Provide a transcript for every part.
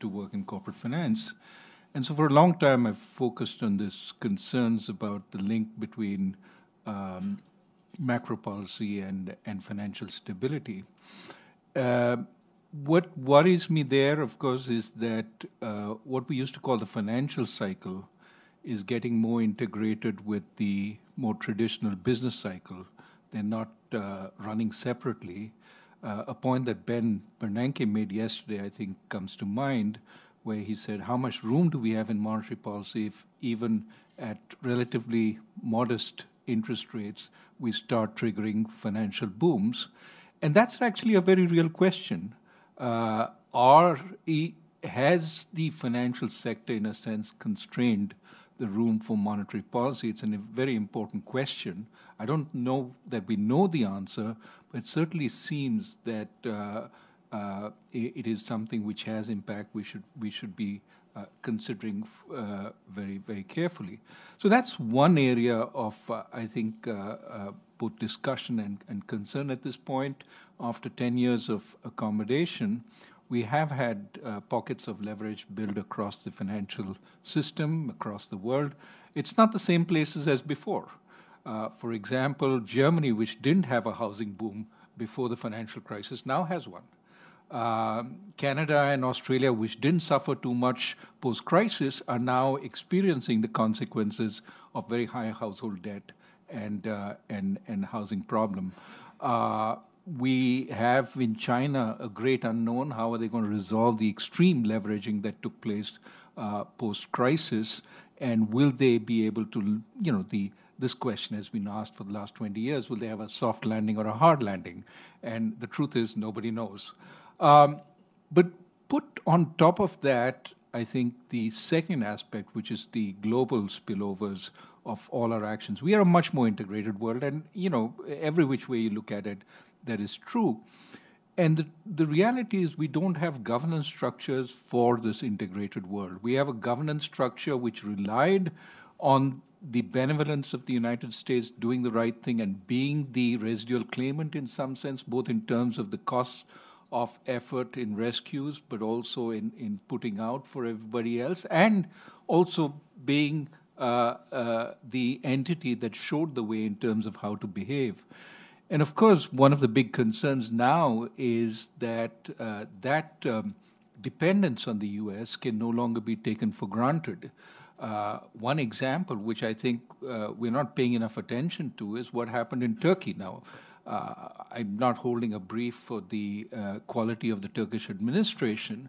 to work in corporate finance. And so for a long time, I've focused on this concerns about the link between macro policy and financial stability. What worries me there, of course, is that what we used to call the financial cycle is getting more integrated with the more traditional business cycle. They're not running separately. A point that Ben Bernanke made yesterday, I think, comes to mind, where he said, how much room do we have in monetary policy if even at relatively modest interest rates, we start triggering financial booms? And that's actually a very real question. Has the financial sector, in a sense, constrained the room for monetary policy? It's a very important question. I don't know that we know the answer, but it certainly seems that it is something which has impact. We should be considering very, very carefully. So that's one area of, I think, both discussion and concern at this point. After 10 years of accommodation, we have had pockets of leverage built across the financial system, across the world. It's not the same places as before. For example, Germany, which didn't have a housing boom before the financial crisis, now has one. Canada and Australia, which didn't suffer too much post-crisis, are now experiencing the consequences of very high household debt and housing problem. We have in China a great unknown. How are they going to resolve the extreme leveraging that took place post-crisis? And will they be able to, this question has been asked for the last 20 years, will they have a soft landing or a hard landing? And the truth is, nobody knows. But put on top of that, I think the second aspect, which is the global spillovers of all our actions. We are a much more integrated world, and every which way you look at it, that is true. And the reality is we don't have governance structures for this integrated world. We have a governance structure which relied on the benevolence of the United States doing the right thing and being the residual claimant in some sense, both in terms of the costs of effort in rescues, but also in putting out for everybody else, and also being the entity that showed the way in terms of how to behave. And of course, one of the big concerns now is that dependence on the U.S. can no longer be taken for granted. One example, which I think we're not paying enough attention to, is what happened in Turkey now. I'm not holding a brief for the quality of the Turkish administration,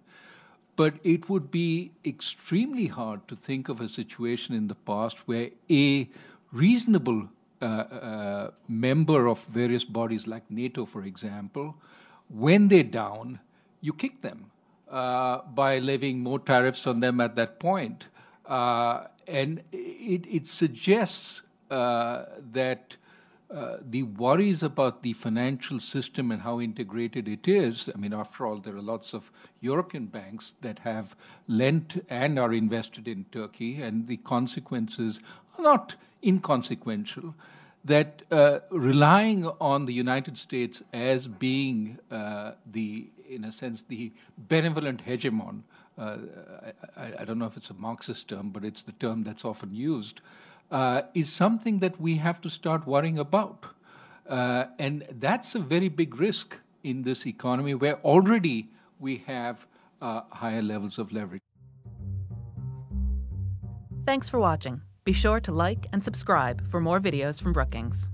but it would be extremely hard to think of a situation in the past where a reasonable member of various bodies like NATO, for example, when they're down, you kick them by levying more tariffs on them at that point. And it suggests that the worries about the financial system and how integrated it is, I mean, after all, there are lots of European banks that have lent and are invested in Turkey, and the consequences are not inconsequential, that relying on the United States as being in a sense, the benevolent hegemon, I don't know if it's a Marxist term, but it's the term that's often used, is something that we have to start worrying about. And that's a very big risk in this economy where already we have higher levels of leverage. Thanks for watching. Be sure to like and subscribe for more videos from Brookings.